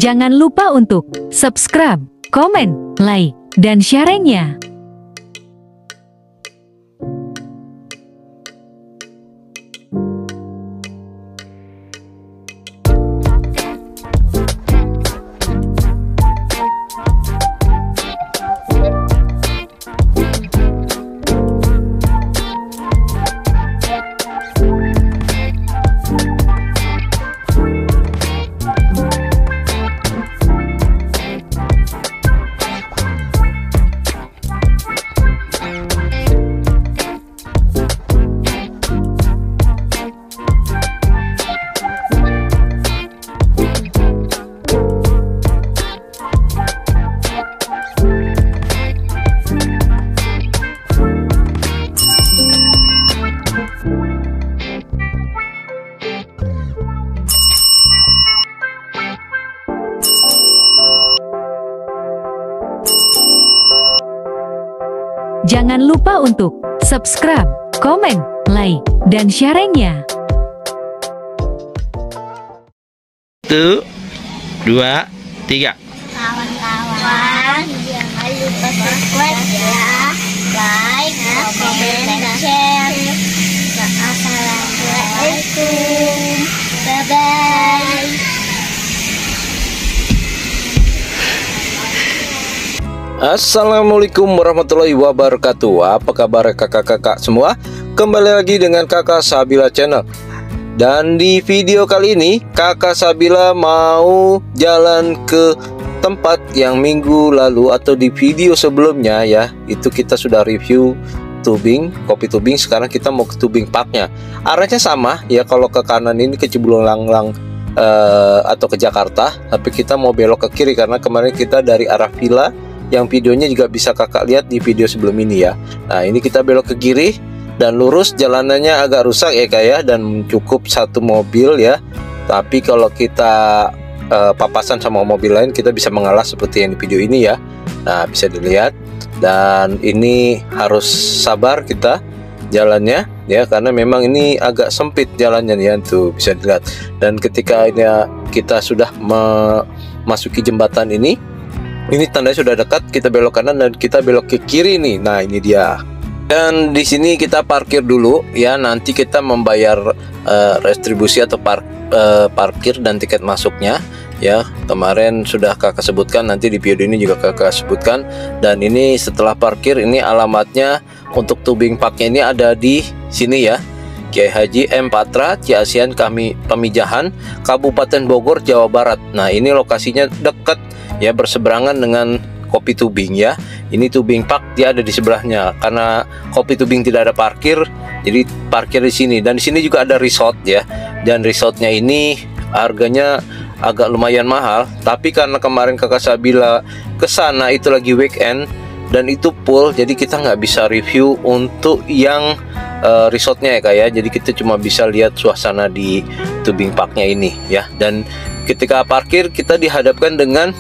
Jangan lupa untuk subscribe, komen, like, dan share-nya. Jangan lupa untuk subscribe, komen, like, dan share-nya. 1, 2, 3. Kawan-kawan, jangan lupa subscribe ya, like, komen, dan share. Assalamualaikum, bye-bye. Assalamualaikum warahmatullahi wabarakatuh. Apa kabar kakak-kakak semua? Kembali lagi dengan Kakak Sabila Channel. Dan di video kali ini Kakak Sabila mau jalan ke tempat yang minggu lalu atau di video sebelumnya ya, itu kita sudah review tubing, kopi tubing. Sekarang kita mau ke tubing parknya. Arahnya sama ya, kalau ke kanan ini ke Cibulang-Langlang atau ke Jakarta, tapi kita mau belok ke kiri karena kemarin kita dari arah villa, yang videonya juga bisa kakak lihat di video sebelum ini ya. Nah ini kita belok ke kiri dan lurus. Jalanannya agak rusak ya kak ya, dan cukup satu mobil ya. Tapi kalau kita papasan sama mobil lain, kita bisa mengalah seperti yang di video ini ya. Nah bisa dilihat, dan ini harus sabar kita jalannya ya, karena memang ini agak sempit jalannya ya, tuh bisa dilihat. Dan ketika ini kita sudah memasuki jembatan ini tandanya sudah dekat, kita belok kanan dan kita belok ke kiri nih. Nah ini dia. Dan di sini kita parkir dulu ya, nanti kita membayar retribusi atau parkir dan tiket masuknya ya. Kemarin sudah kakak sebutkan, nanti di video ini juga kakak sebutkan. Dan ini setelah parkir, ini alamatnya untuk tubing parknya ini ada di sini ya, Kiai Haji M. Patra, Ciasian Pamijahan, Kabupaten Bogor, Jawa Barat. Nah ini lokasinya dekat ya, berseberangan dengan kopi tubing ya. Ini tubing park, dia ada di sebelahnya. Karena kopi tubing tidak ada parkir, jadi parkir di sini. Dan di sini juga ada resort ya. Dan resortnya ini harganya agak lumayan mahal. Tapi karena kemarin kakak Sabila ke sana itu lagi weekend dan itu full, jadi kita nggak bisa review untuk yang resortnya ya kak ya. Jadi kita cuma bisa lihat suasana di tubing parknya ini ya. Dan ketika parkir kita dihadapkan dengan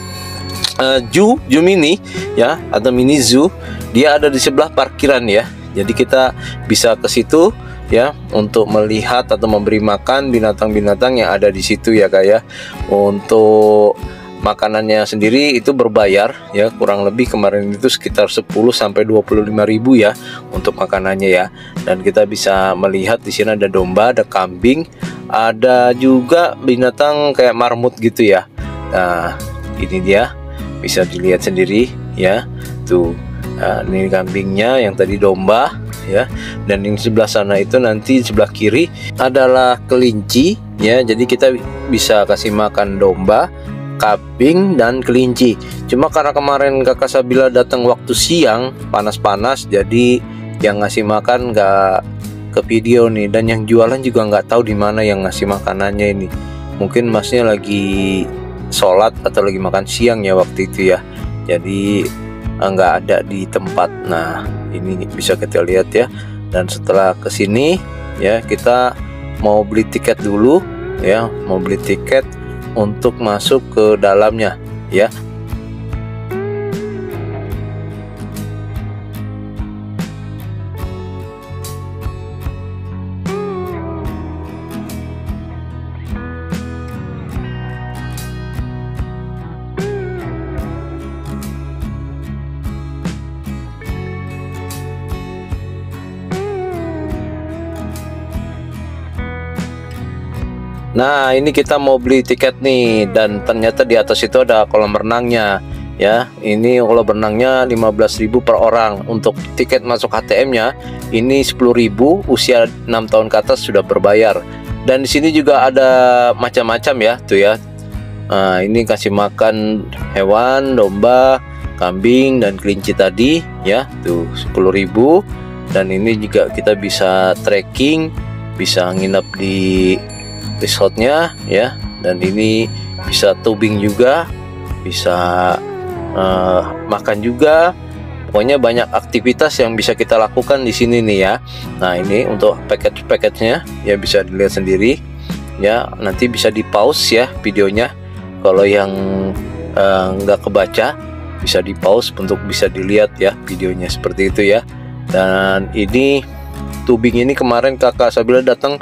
zoo mini ya, atau mini zoo. Dia ada di sebelah parkiran ya, jadi kita bisa ke situ ya untuk melihat atau memberi makan binatang-binatang yang ada di situ ya kak ya. Untuk makanannya sendiri itu berbayar ya, kurang lebih kemarin itu sekitar 10 sampai 25.000 ya untuk makanannya ya. Dan kita bisa melihat di sini ada domba, ada kambing, ada juga binatang kayak marmut gitu ya. Nah ini dia, bisa dilihat sendiri ya tuh. Nah, ini kambingnya, yang tadi domba ya. Dan yang sebelah sana itu nanti sebelah kiri adalah kelinci ya. Jadi kita bisa kasih makan domba, kambing, dan kelinci. Cuma karena kemarin kakak Sabila datang waktu siang, panas-panas, jadi yang ngasih makan nggak ke video nih. Dan yang jualan juga nggak tahu di mana yang ngasih makanannya ini. Mungkin masnya lagi sholat atau lagi makan siang ya waktu itu ya, jadi nggak ada di tempat. Nah ini bisa kita lihat ya. Dan setelah kesini ya, kita mau beli tiket dulu ya, mau beli tiket untuk masuk ke dalamnya ya. Nah, ini kita mau beli tiket nih, dan ternyata di atas itu ada kolam renangnya ya. Ini kolam renangnya 15.000 per orang. Untuk tiket masuk HTM-nya ini 10.000, usia 6 tahun ke atas sudah berbayar. Dan di sini juga ada macam-macam ya, tuh ya. Nah, ini kasih makan hewan, domba, kambing dan kelinci tadi ya, tuh 10.000. Dan ini juga kita bisa trekking, bisa nginep di resortnya ya, dan ini bisa tubing juga, bisa makan juga. Pokoknya banyak aktivitas yang bisa kita lakukan di sini nih ya. Nah, ini untuk package-nya ya, bisa dilihat sendiri ya. Nanti bisa di pause ya videonya. Kalau yang nggak kebaca bisa di pause untuk bisa dilihat ya videonya, seperti itu ya. Dan ini tubing ini kemarin Kakak Sabila datang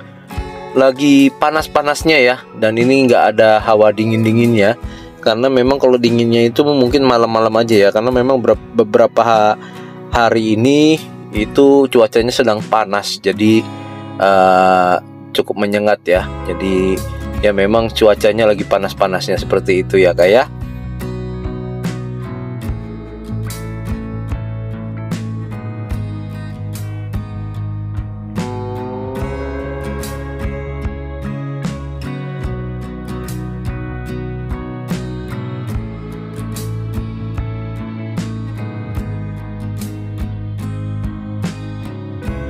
lagi panas-panasnya ya, dan ini nggak ada hawa dingin-dinginnya, karena memang kalau dinginnya itu mungkin malam-malam aja ya, karena memang beberapa hari ini itu cuacanya sedang panas, jadi cukup menyengat ya. Jadi ya memang cuacanya lagi panas-panasnya seperti itu ya Kak ya.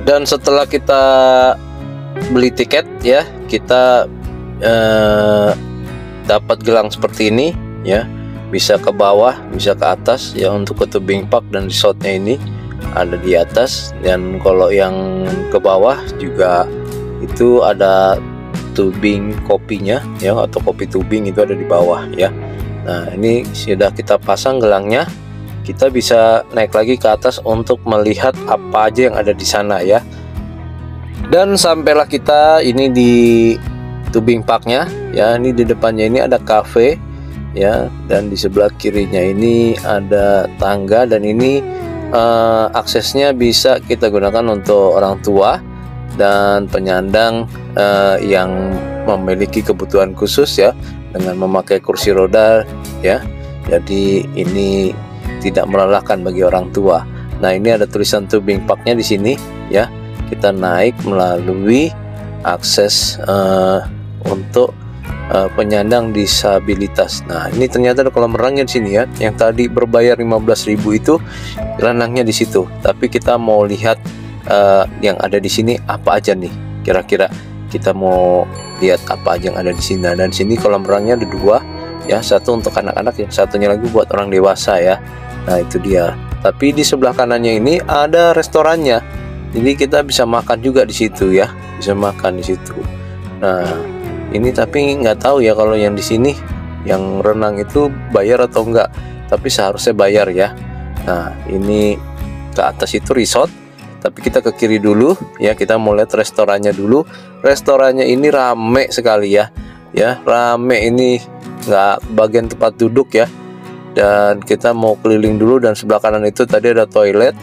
Dan setelah kita beli tiket ya, kita dapat gelang seperti ini ya, bisa ke bawah, bisa ke atas ya. Untuk ke tubing park dan resortnya ini ada di atas, dan kalau yang ke bawah juga itu ada tubing kopinya ya, atau kopi tubing itu ada di bawah ya. Nah, ini sudah kita pasang gelangnya. Kita bisa naik lagi ke atas untuk melihat apa aja yang ada di sana ya. Dan sampailah kita ini di tubing parknya ya. Ini di depannya ini ada cafe ya, dan di sebelah kirinya ini ada tangga, dan ini aksesnya bisa kita gunakan untuk orang tua dan penyandang yang memiliki kebutuhan khusus ya, dengan memakai kursi roda ya. Jadi ini tidak melelahkan bagi orang tua. Nah, ini ada tulisan tubing parknya di sini ya. Kita naik melalui akses untuk penyandang disabilitas. Nah, ini ternyata ada kolam renangnya di sini ya. Yang tadi berbayar 15.000 itu renangnya di situ. Tapi kita mau lihat yang ada di sini apa aja nih. Kira-kira kita mau lihat apa aja yang ada di sini. Dan di sini kolam renangnya ada dua ya, satu untuk anak-anak, yang satunya lagi buat orang dewasa ya. Nah, itu dia. Tapi di sebelah kanannya ini ada restorannya. Jadi kita bisa makan juga di situ ya, bisa makan di situ. Nah, ini tapi nggak tahu ya kalau yang di sini yang renang itu bayar atau enggak. Tapi seharusnya bayar ya. Nah, ini ke atas itu resort. Tapi kita ke kiri dulu ya, kita mau lihat restorannya dulu. Restorannya ini rame sekali ya. Ya, rame ini, nggak bagian tempat duduk ya. Dan kita mau keliling dulu, dan sebelah kanan itu tadi ada toilet.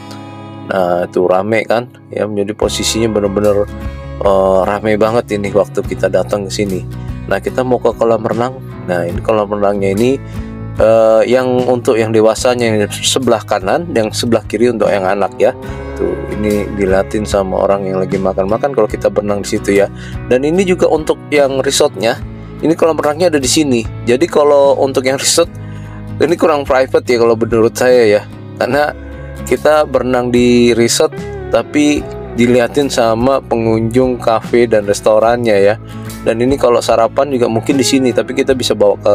Nah, itu rame kan ya, menjadi posisinya benar-benar rame banget ini waktu kita datang ke sini. Nah, kita mau ke kolam renang. Nah, ini kolam renangnya ini yang untuk yang dewasanya yang sebelah kanan, yang sebelah kiri untuk yang anak ya. Tuh, ini dilatin sama orang yang lagi makan-makan kalau kita berenang di situ ya. Dan ini juga untuk yang resortnya, ini kolam renangnya ada di sini. Jadi kalau untuk yang resort ini kurang private ya kalau menurut saya ya, karena kita berenang di resort tapi dilihatin sama pengunjung kafe dan restorannya ya. Dan ini kalau sarapan juga mungkin di sini, tapi kita bisa bawa ke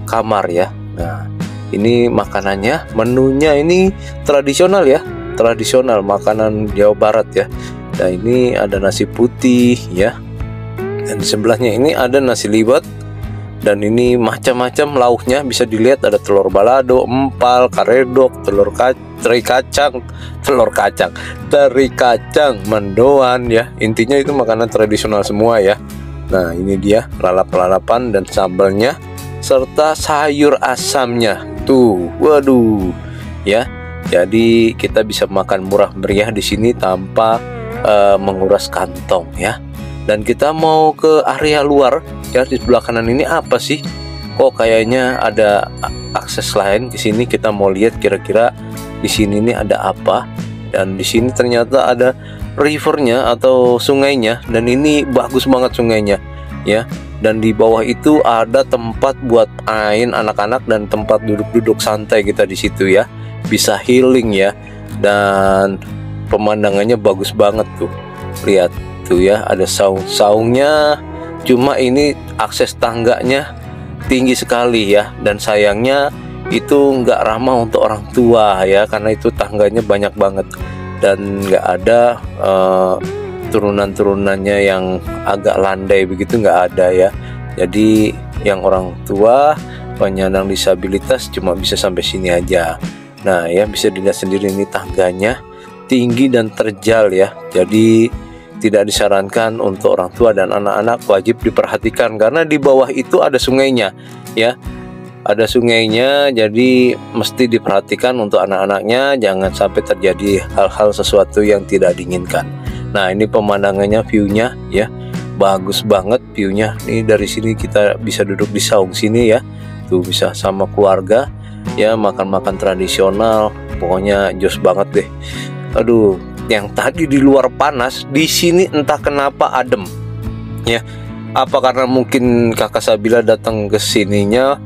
kamar ya. Nah, ini makanannya, menunya ini tradisional ya, tradisional makanan Jawa Barat ya. Nah, ini ada nasi putih ya, dan sebelahnya ini ada nasi liwet. Dan ini macam-macam lauknya, bisa dilihat ada telur balado, empal, karedok, teri kacang, mendoan ya. Intinya itu makanan tradisional semua ya. Nah, ini dia lalap-lalapan dan sambalnya serta sayur asamnya. Tuh, waduh. Ya. Jadi kita bisa makan murah meriah di sini tanpa menguras kantong ya. Dan kita mau ke area luar ya di sebelah kanan ini apa sih? Kok kayaknya ada akses lain ke sini. Kita mau lihat kira-kira di sini nih ada apa. Dan di sini ternyata ada rivernya atau sungainya, dan ini bagus banget sungainya ya. Dan di bawah itu ada tempat buat main anak-anak dan tempat duduk-duduk santai kita di situ ya. Bisa healing ya. Dan pemandangannya bagus banget tuh. Lihat tuh ya, ada saung-saungnya. Cuma ini akses tangganya tinggi sekali ya, dan sayangnya itu nggak ramah untuk orang tua ya, karena itu tangganya banyak banget dan nggak ada turunan-turunannya yang agak landai begitu, nggak ada ya. Jadi yang orang tua penyandang disabilitas cuma bisa sampai sini aja. Nah ya, bisa dilihat sendiri ini tangganya tinggi dan terjal ya, jadi tidak disarankan untuk orang tua dan anak-anak, wajib diperhatikan karena di bawah itu ada sungainya ya. Ada sungainya, jadi mesti diperhatikan untuk anak-anaknya, jangan sampai terjadi hal-hal sesuatu yang tidak diinginkan. Nah ini pemandangannya, view-nya ya, bagus banget view-nya. Ini dari sini kita bisa duduk di saung sini ya, tuh bisa sama keluarga ya, makan-makan tradisional, pokoknya jos banget deh. Aduh, yang tadi di luar panas, di sini entah kenapa adem ya. Apa karena mungkin kakak Sabila datang ke sininya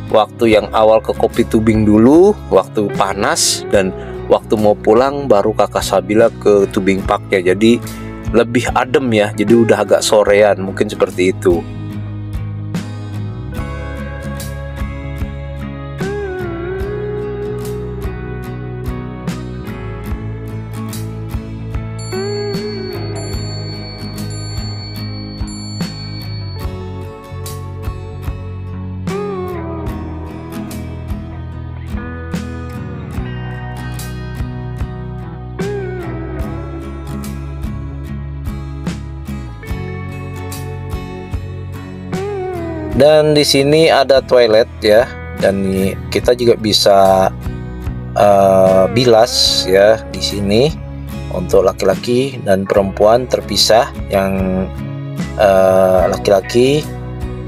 waktu yang awal ke Kopi Tubing dulu, waktu panas, dan waktu mau pulang baru kakak Sabila ke Tubing Parknya, jadi lebih adem ya, jadi udah agak sorean, mungkin seperti itu. Dan di sini ada toilet ya, dan kita juga bisa bilas ya di sini untuk laki-laki dan perempuan terpisah. Yang laki-laki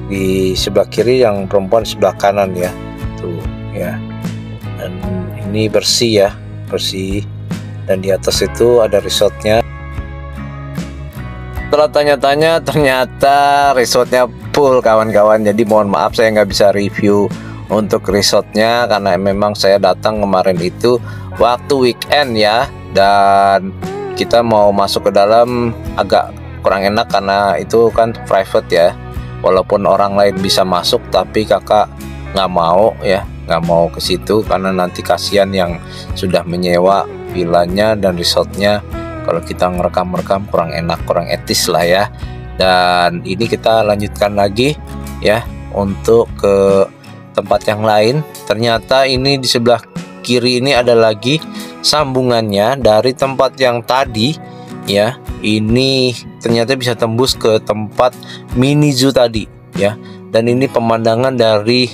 di sebelah kiri, yang perempuan sebelah kanan ya, tuh ya. Dan ini bersih ya, bersih. Dan di atas itu ada resortnya. Setelah tanya-tanya, ternyata resortnya full kawan-kawan. Jadi mohon maaf saya nggak bisa review untuk resortnya karena memang saya datang kemarin itu waktu weekend ya, dan kita mau masuk ke dalam agak kurang enak karena itu kan private ya. Walaupun orang lain bisa masuk, tapi kakak nggak mau ya, nggak mau ke situ karena nanti kasihan yang sudah menyewa vilanya dan resortnya. Kalau kita ngerekam-rekam kurang enak, kurang etis lah ya. Dan ini kita lanjutkan lagi ya untuk ke tempat yang lain. Ternyata ini di sebelah kiri ini ada lagi sambungannya dari tempat yang tadi ya. Ini ternyata bisa tembus ke tempat mini zoo tadi ya. Dan ini pemandangan dari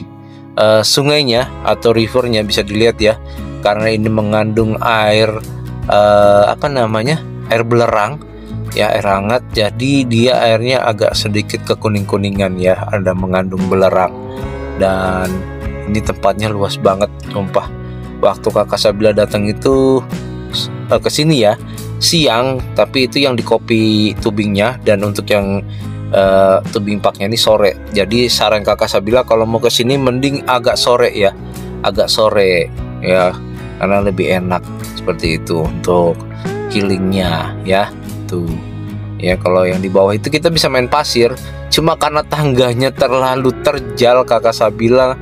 sungainya atau rivernya bisa dilihat ya. Karena ini mengandung air air belerang ya, air hangat, jadi dia airnya agak sedikit kekuning-kuningan ya, ada mengandung belerang. Dan ini tempatnya luas banget, sumpah. Waktu kakak Sabila datang itu ke sini ya siang, tapi itu yang di Kopi Tubingnya, dan untuk yang Tubing Parknya ini sore. Jadi saran kakak Sabila kalau mau ke sini mending agak sore ya, agak sore ya, karena lebih enak seperti itu untuk healingnya ya tuh ya. Kalau yang di bawah itu kita bisa main pasir, cuma karena tangganya terlalu terjal kakak Sabila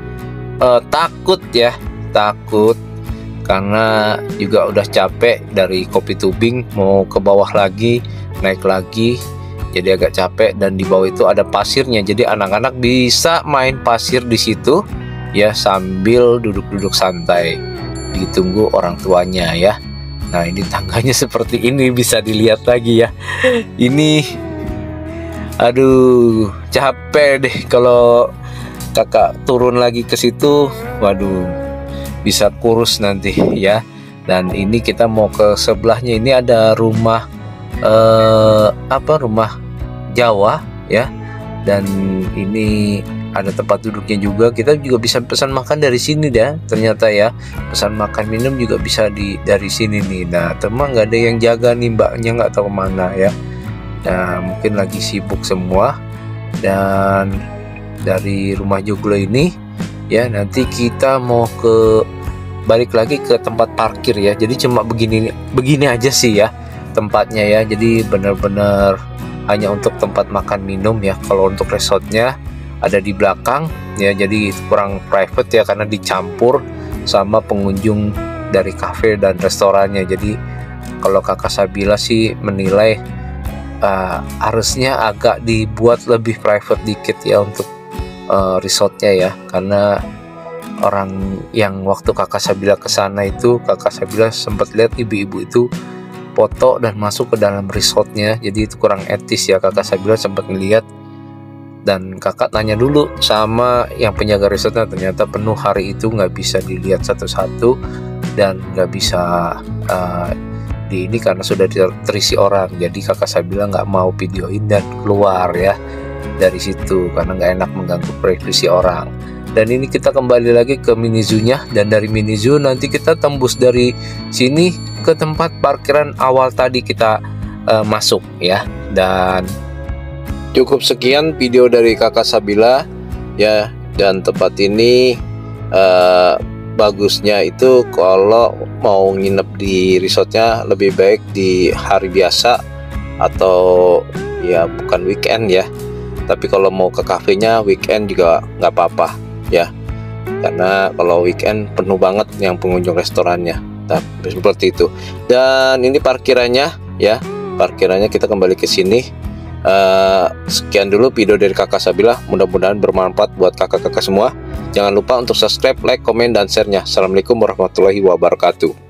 takut ya, takut karena juga udah capek dari Kopi Tubing mau ke bawah lagi, naik lagi, jadi agak capek. Dan di bawah itu ada pasirnya, jadi anak-anak bisa main pasir di situ ya sambil duduk-duduk santai ditunggu orang tuanya ya. Nah ini tangganya seperti ini, bisa dilihat lagi ya. Ini aduh capek deh kalau kakak turun lagi ke situ, waduh bisa kurus nanti ya. Dan ini kita mau ke sebelahnya, ini ada rumah rumah Jawa ya. Dan ini ada tempat duduknya juga. Kita juga bisa pesan makan dari sini dah. Ternyata ya, pesan makan minum juga bisa dari sini nih. Nah, teman nggak ada yang jaga nih, mbaknya nggak tahu kemana ya. Nah, mungkin lagi sibuk semua. Dan dari rumah joglo ini ya, nanti kita mau balik lagi ke tempat parkir ya. Jadi cuma begini aja sih ya tempatnya ya. Jadi benar-benar hanya untuk tempat makan minum ya. Kalau untuk resortnya ada di belakang ya, jadi kurang private ya, karena dicampur sama pengunjung dari cafe dan restorannya. Jadi kalau Kakak Sabila sih menilai harusnya agak dibuat lebih private dikit ya untuk resortnya ya, karena orang yang waktu Kakak Sabila kesana itu, Kakak Sabila sempat lihat ibu-ibu itu foto dan masuk ke dalam resortnya. Jadi itu kurang etis ya, Kakak Sabila sempat ngeliat. Dan kakak tanya dulu sama yang penjaga resortnya, ternyata penuh hari itu, nggak bisa dilihat satu-satu dan nggak bisa di ini karena sudah terisi orang. Jadi kakak Sabila nggak mau videoin dan keluar ya dari situ karena nggak enak mengganggu privasi orang. Dan ini kita kembali lagi ke mini zoo-nya, dan dari mini zoo nanti kita tembus dari sini ke tempat parkiran awal tadi kita masuk ya. Dan cukup sekian video dari Kakak Sabila ya. Dan tempat ini bagusnya itu kalau mau nginep di resortnya lebih baik di hari biasa atau ya bukan weekend ya. Tapi kalau mau ke kafenya weekend juga nggak apa-apa ya, karena kalau weekend penuh banget yang pengunjung restorannya. Tapi seperti itu. Dan ini parkirannya ya, parkirannya kita kembali ke sini. Sekian dulu video dari Kakak Sabila, mudah-mudahan bermanfaat buat kakak-kakak semua. Jangan lupa untuk subscribe, like, komen, dan share-nya. Assalamualaikum warahmatullahi wabarakatuh.